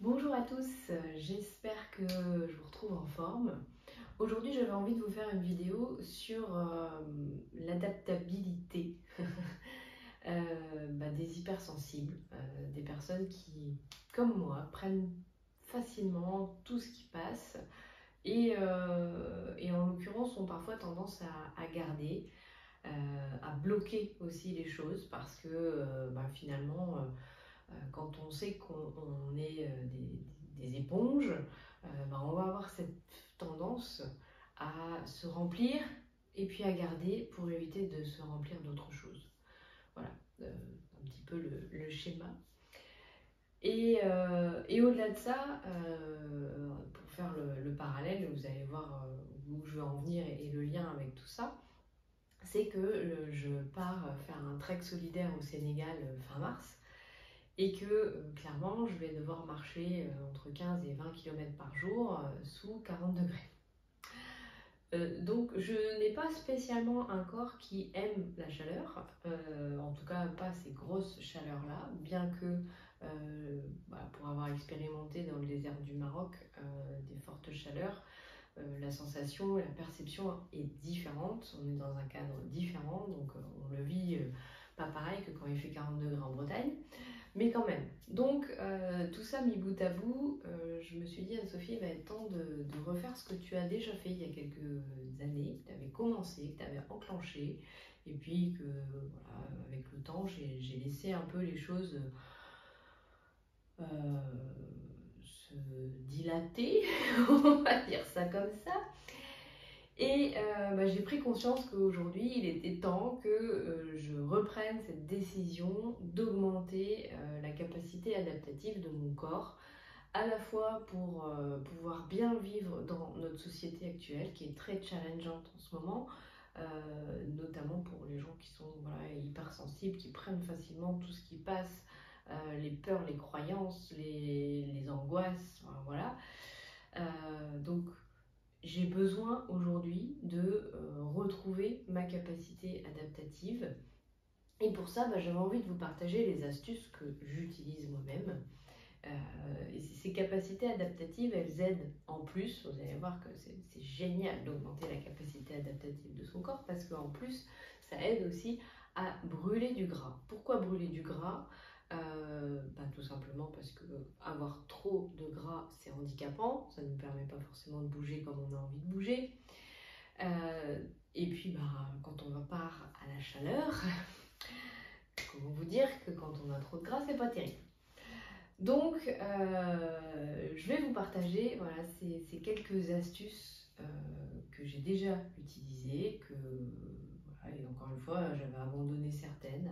Bonjour à tous, j'espère que je vous retrouve en forme. Aujourd'hui, j'avais envie de vous faire une vidéo sur l'adaptabilité des hypersensibles, des personnes qui, comme moi, prennent facilement tout ce qui passe et en l'occurrence ont parfois tendance à garder, à bloquer aussi les choses parce que finalement quand on sait qu'on est des éponges, on va avoir cette tendance à se remplir et puis à garder pour éviter de se remplir d'autres choses. Voilà, un petit peu le schéma. Et au-delà de ça, pour faire le parallèle, vous allez voir où je veux en venir et le lien avec tout ça, c'est que je pars faire un trek solidaire au Sénégal fin mars et que clairement je vais devoir marcher entre 15 et 20 km par jour sous 40 degrés. Donc je n'ai pas spécialement un corps qui aime la chaleur, en tout cas pas ces grosses chaleurs-là, bien que pour avoir expérimenté dans le désert du Maroc des fortes chaleurs, la sensation et la perception est différente, on est dans un cadre différent, donc on le vit pas pareil que quand il fait 40 degrés en Bretagne. Mais quand même. Donc, tout ça mis bout à bout, je me suis dit, Anne-Sophie, il va être temps de refaire ce que tu as déjà fait il y a quelques années, que tu avais commencé, que tu avais enclenché, et puis que, voilà, avec le temps, j'ai laissé un peu les choses se dilater, on va dire ça comme ça. Et j'ai pris conscience qu'aujourd'hui, il était temps que je reprenne cette décision d'augmenter la capacité adaptative de mon corps, à la fois pour pouvoir bien vivre dans notre société actuelle, qui est très challengeante en ce moment, notamment pour les gens qui sont hypersensibles, qui prennent facilement tout ce qui passe, les peurs, les croyances, les angoisses, voilà. Donc, j'ai besoin aujourd'hui de retrouver ma capacité adaptative. Et pour ça, j'avais envie de vous partager les astuces que j'utilise moi-même. Et ces capacités adaptatives, elles aident en plus, vous allez voir que c'est génial d'augmenter la capacité adaptative de son corps parce qu'en plus, ça aide aussi à brûler du gras. Pourquoi brûler du gras? Tout simplement parce que avoir trop de gras, c'est handicapant, ça ne nous permet pas forcément de bouger comme on a envie de bouger. Et puis, quand on part à la chaleur, comment vous dire que quand on a trop de gras, c'est pas terrible. Donc, je vais vous partager ces quelques astuces que j'ai déjà utilisées, et encore une fois, j'avais abandonné certaines,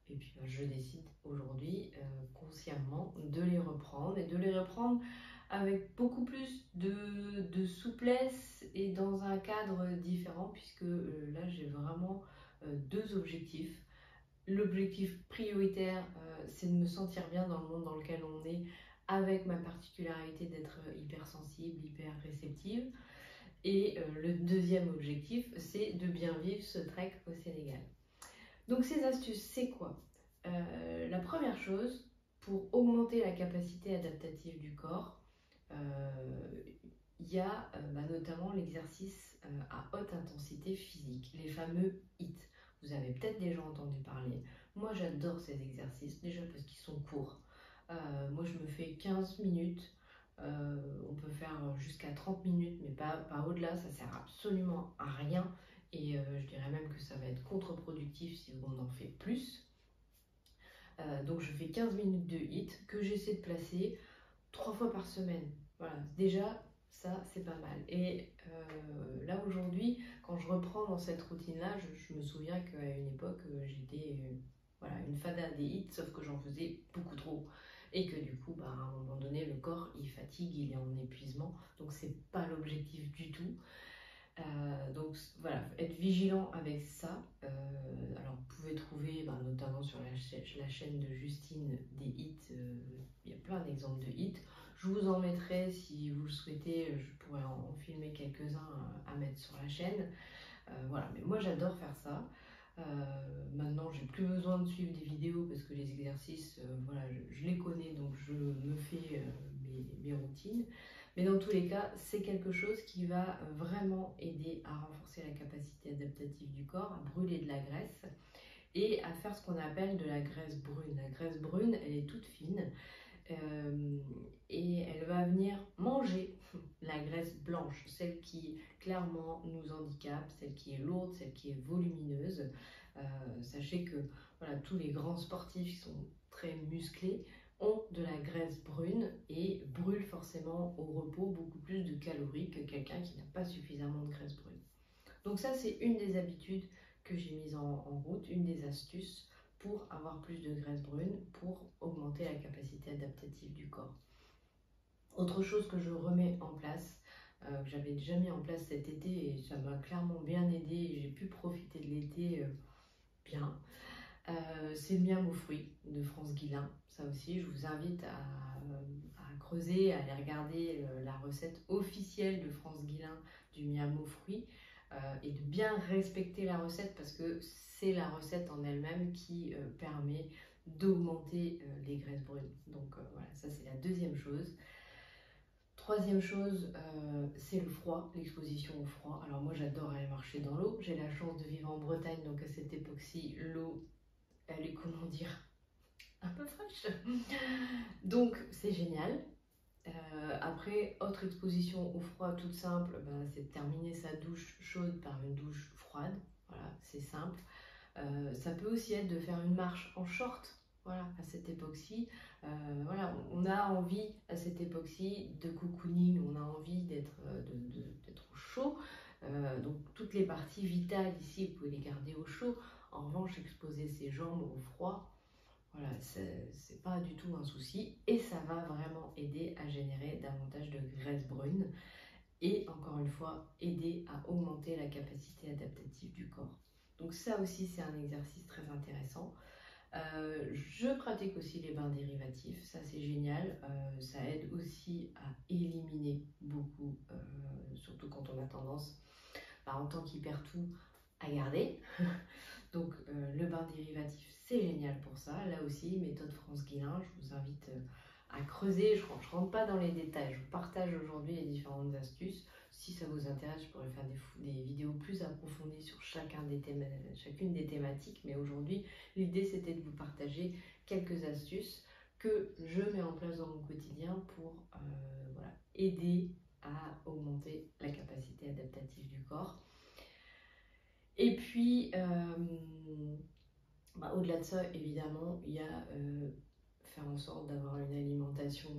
et puis je décide aujourd'hui consciemment de les reprendre, et de les reprendre avec beaucoup plus de souplesse et dans un cadre différent, puisque là, j'ai vraiment deux objectifs. L'objectif prioritaire, c'est de me sentir bien dans le monde dans lequel on est, avec ma particularité d'être hypersensible, hyper réceptive. Et le deuxième objectif, c'est de bien vivre ce trek au Sénégal. Donc ces astuces, c'est quoi? La première chose, pour augmenter la capacité adaptative du corps, il y a notamment l'exercice à haute intensité physique, les fameux HIIT. Vous avez peut-être déjà entendu parler. Moi, j'adore ces exercices, déjà parce qu'ils sont courts. Moi, je me fais 15 minutes. On peut faire jusqu'à 30 minutes, mais pas au-delà. Ça sert absolument à rien. Et je dirais même que ça va être contre-productif si on en fait plus. Donc, je fais 15 minutes de HIIT que j'essaie de placer 3 fois par semaine. Voilà, déjà, ça, c'est pas mal. Et là, aujourd'hui, quand je reprends dans cette routine-là, je me souviens qu'à une époque, j'étais une fada des hits, sauf que j'en faisais beaucoup trop. Et que du coup, à un moment donné, le corps, il fatigue, il est en épuisement. Donc, c'est pas l'objectif du tout. Donc voilà, être vigilant avec ça. Alors vous pouvez trouver notamment sur la chaîne de Justine des hits, il y a plein d'exemples de hits. Je vous en mettrai si vous le souhaitez, je pourrais en filmer quelques-uns à mettre sur la chaîne. Voilà, mais moi j'adore faire ça. Maintenant j'ai plus besoin de suivre des vidéos parce que les exercices, je les connais, donc je me fais mes routines. Mais dans tous les cas, c'est quelque chose qui va vraiment aider à renforcer la capacité adaptative du corps, à brûler de la graisse et à faire ce qu'on appelle de la graisse brune. La graisse brune, elle est toute fine et elle va venir manger la graisse blanche, celle qui clairement nous handicape, celle qui est lourde, celle qui est volumineuse. Sachez que voilà, tous les grands sportifs qui sont très musclés ont de la graisse brune et brûlent forcément au repos beaucoup plus de calories que quelqu'un qui n'a pas suffisamment de graisse brune. Donc ça, c'est une des habitudes que j'ai mises en route, une des astuces pour avoir plus de graisse brune, pour augmenter la capacité adaptative du corps. Autre chose que je remets en place, que j'avais déjà mis en place cet été et ça m'a clairement bien aidé et j'ai pu profiter de l'été bien, c'est le miam aux fruits de France Guillain. Ça aussi, je vous invite à creuser, à aller regarder la recette officielle de France Guillain du miam aux fruits et de bien respecter la recette parce que c'est la recette en elle-même qui permet d'augmenter les graisses brunes. Donc voilà, ça c'est la deuxième chose. Troisième chose, c'est le froid, l'exposition au froid. Alors moi j'adore aller marcher dans l'eau. J'ai la chance de vivre en Bretagne, donc à cette époque-ci, l'eau, elle est, comment dire, un peu fraîche. Donc c'est génial. Après, autre exposition au froid toute simple, ben, c'est de terminer sa douche chaude par une douche froide. Voilà, c'est simple. Ça peut aussi être de faire une marche en short. Voilà, à cette époque-ci, voilà, on a envie à cette époque-ci de cocooning, on a envie d'être au chaud. Donc toutes les parties vitales ici, vous pouvez les garder au chaud. En revanche, exposer ses jambes au froid, voilà, c'est pas du tout un souci et ça va vraiment aider à générer davantage de graisse brune et encore une fois aider à augmenter la capacité adaptative du corps. Donc ça aussi c'est un exercice très intéressant. Je pratique aussi les bains dérivatifs, ça c'est génial, ça aide aussi à éliminer beaucoup, surtout quand on a tendance, en tant qu'hyper-tout, à garder. Donc le bain dérivatif c'est génial pour ça. Là aussi, méthode France Guillain, je vous invite à creuser. Je ne rentre pas dans les détails, je vous partage aujourd'hui les différentes astuces. Si ça vous intéresse, je pourrais faire des vidéos plus approfondies sur chacune des thématiques. Mais aujourd'hui, l'idée c'était de vous partager quelques astuces que je mets en place dans mon quotidien pour voilà, aider à augmenter la capacité adaptative du corps. Et puis, au-delà de ça, évidemment, il y a faire en sorte d'avoir une alimentation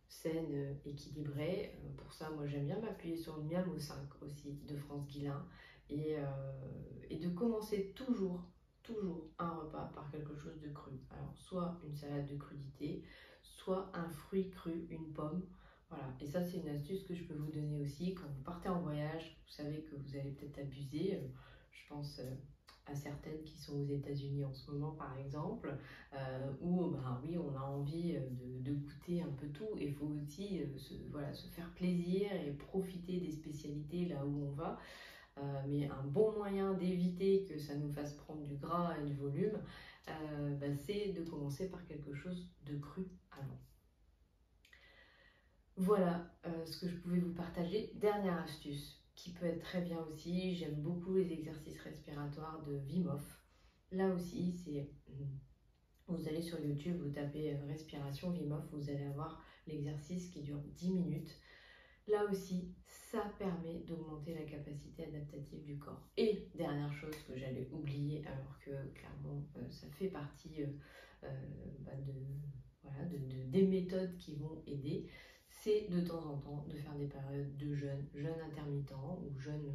saine, équilibrée. Pour ça, moi, j'aime bien m'appuyer sur le miam au 5 aussi de France Guillain et de commencer toujours un repas par quelque chose de cru. Alors, soit une salade de crudité, soit un fruit cru, une pomme. Voilà, et ça, c'est une astuce que je peux vous donner aussi. Quand vous partez en voyage, vous savez que vous allez peut-être abuser. Je pense à certaines qui sont aux États-Unis en ce moment, par exemple, où oui, on a envie de goûter un peu tout. Et il faut aussi se faire plaisir et profiter des spécialités là où on va. Mais un bon moyen d'éviter que ça nous fasse prendre du gras et du volume, c'est de commencer par quelque chose de cru avant. Voilà ce que je pouvais vous partager. Dernière astuce qui peut être très bien aussi, j'aime beaucoup les exercices respiratoires de Wim Hof. Là aussi, vous allez sur YouTube, vous tapez respiration Wim Hof, vous allez avoir l'exercice qui dure 10 minutes. Là aussi, ça permet d'augmenter la capacité adaptative du corps. Et dernière chose que j'allais oublier, alors que clairement ça fait partie des méthodes qui vont aider, c'est de temps en temps de faire des périodes de jeûne intermittent ou jeûne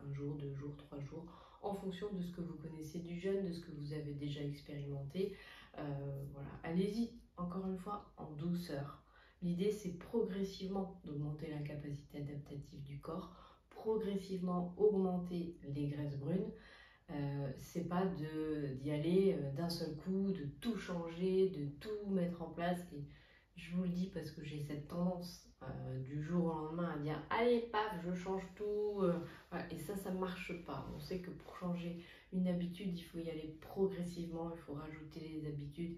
un jour, 2 jours, 3 jours, en fonction de ce que vous connaissez du jeûne, de ce que vous avez déjà expérimenté. Voilà, allez-y, encore une fois, en douceur. L'idée, c'est progressivement d'augmenter la capacité adaptative du corps, progressivement augmenter les graisses brunes. C'est pas d'y aller d'un seul coup, de tout changer, de tout mettre en place. Et je vous le dis parce que j'ai cette tendance du jour au lendemain à dire allez, paf, je change tout. Voilà. Et ça marche pas. On sait que pour changer une habitude, il faut y aller progressivement. Il faut rajouter les habitudes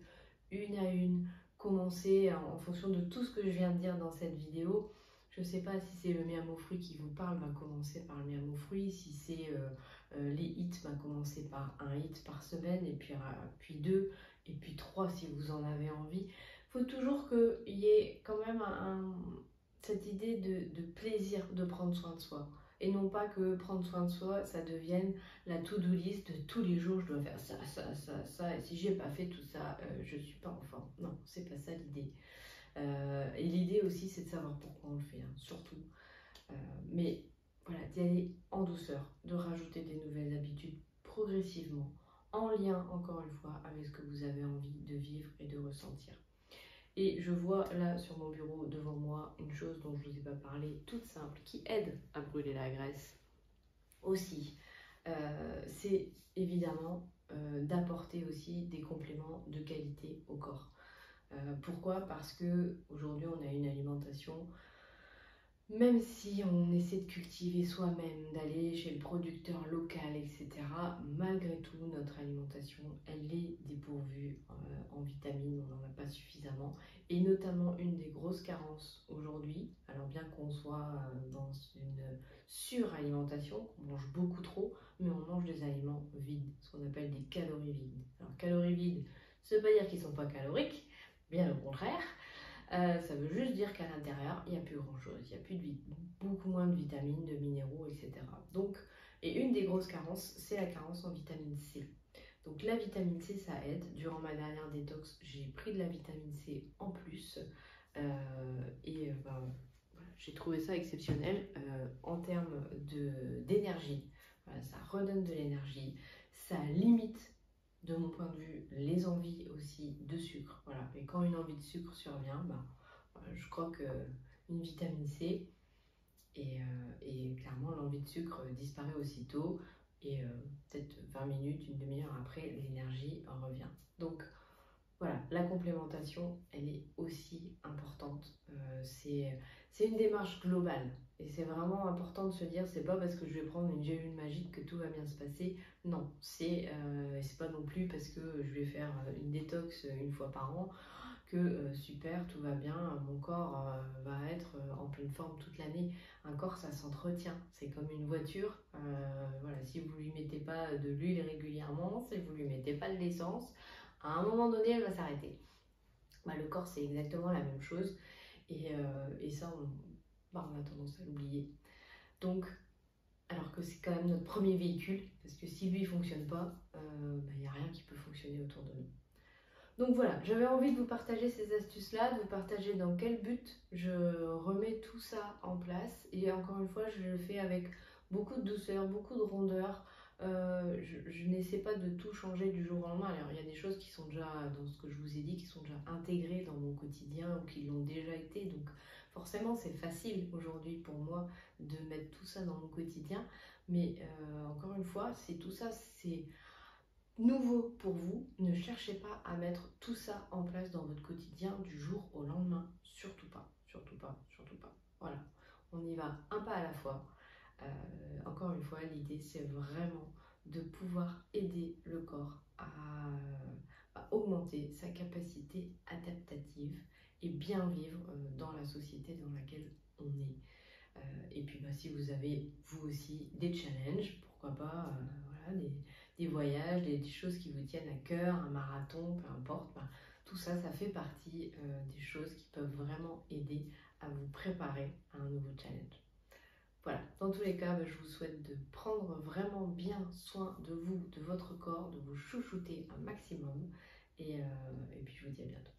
une à une, commencer en fonction de tout ce que je viens de dire dans cette vidéo. Je ne sais pas si c'est le miam aux fruits qui vous parle, commencer par le miam aux fruits. Si c'est les hits, commencer par un hit par semaine, et puis 2, et puis 3 si vous en avez envie. Il faut toujours qu'il y ait quand même cette idée de plaisir de prendre soin de soi. Et non pas que prendre soin de soi, ça devienne la to-do list de tous les jours, je dois faire ça, ça, ça, ça, et si j'ai pas fait tout ça, je suis pas en forme. Non, c'est pas ça l'idée. Et l'idée aussi, c'est de savoir pourquoi on le fait, hein, surtout. Mais voilà, d'y aller en douceur, de rajouter des nouvelles habitudes progressivement, en lien, encore une fois, avec ce que vous avez envie de vivre et de ressentir. Et je vois là sur mon bureau devant moi une chose dont je ne vous ai pas parlé, toute simple, qui aide à brûler la graisse aussi. C'est évidemment d'apporter aussi des compléments de qualité au corps. Pourquoi? Parce que aujourd'hui on a une alimentation, même si on essaie de cultiver soi-même, d'aller chez le producteur local, etc., malgré tout, notre alimentation, elle est dépourvue en vitamines, on n'en a pas suffisamment. Et notamment, une des grosses carences aujourd'hui, alors bien qu'on soit dans une suralimentation, qu'on mange beaucoup trop, mais on mange des aliments vides, ce qu'on appelle des calories vides. Alors, calories vides, ça ne veut pas dire qu'ils ne sont pas caloriques, bien au contraire. Ça veut juste dire qu'à l'intérieur, il n'y a plus grand chose, il y a plus beaucoup moins de vitamines, de minéraux, etc. Donc, et une des grosses carences, c'est la carence en vitamine C. Donc la vitamine C, ça aide. Durant ma dernière détox, j'ai pris de la vitamine C en plus. Voilà, j'ai trouvé ça exceptionnel en termes d'énergie. Voilà, ça redonne de l'énergie, ça limite de mon point de vue, les envies aussi de sucre. Voilà. Et quand une envie de sucre survient, je crois qu'une vitamine C et clairement l'envie de sucre disparaît aussitôt et peut-être 20 minutes, une demi-heure après, l'énergie revient. Donc voilà, la complémentation, elle est aussi importante. C'est une démarche globale. Et c'est vraiment important de se dire, c'est pas parce que je vais prendre une gélule magique que tout va bien se passer. Non, c'est pas non plus parce que je vais faire une détox une fois par an que super, tout va bien, mon corps va être en pleine forme toute l'année. Un corps, ça s'entretient. C'est comme une voiture. Voilà, si vous lui mettez pas de l'huile régulièrement, si vous lui mettez pas de l'essence, à un moment donné, elle va s'arrêter. Le corps, c'est exactement la même chose. Et ça, on a tendance à l'oublier. Donc, alors que c'est quand même notre premier véhicule, parce que si lui ne fonctionne pas, il n'y a rien qui peut fonctionner autour de nous. Donc voilà, j'avais envie de vous partager ces astuces-là, de vous partager dans quel but je remets tout ça en place. Et encore une fois, je le fais avec beaucoup de douceur, beaucoup de rondeur. Je n'essaie pas de tout changer du jour au lendemain. Alors il y a des choses qui sont déjà, dans ce que je vous ai dit, qui sont déjà intégrées dans mon quotidien ou qui l'ont déjà été. Donc forcément, c'est facile aujourd'hui pour moi de mettre tout ça dans mon quotidien. Mais encore une fois, c'est tout ça, c'est nouveau pour vous. Ne cherchez pas à mettre tout ça en place dans votre quotidien du jour au lendemain. Surtout pas, surtout pas, surtout pas. Voilà, on y va un pas à la fois. Encore une fois, l'idée c'est vraiment de pouvoir aider le corps à augmenter sa capacité adaptative et bien vivre dans la société dans laquelle on est. Et puis si vous avez vous aussi des challenges, pourquoi pas voilà, des voyages, des choses qui vous tiennent à cœur, un marathon, peu importe, tout ça, ça fait partie des choses qui peuvent vraiment aider à vous préparer à un nouveau challenge. Voilà, dans tous les cas, je vous souhaite de prendre vraiment bien soin de vous, de votre corps, de vous chouchouter un maximum. Et puis je vous dis à bientôt.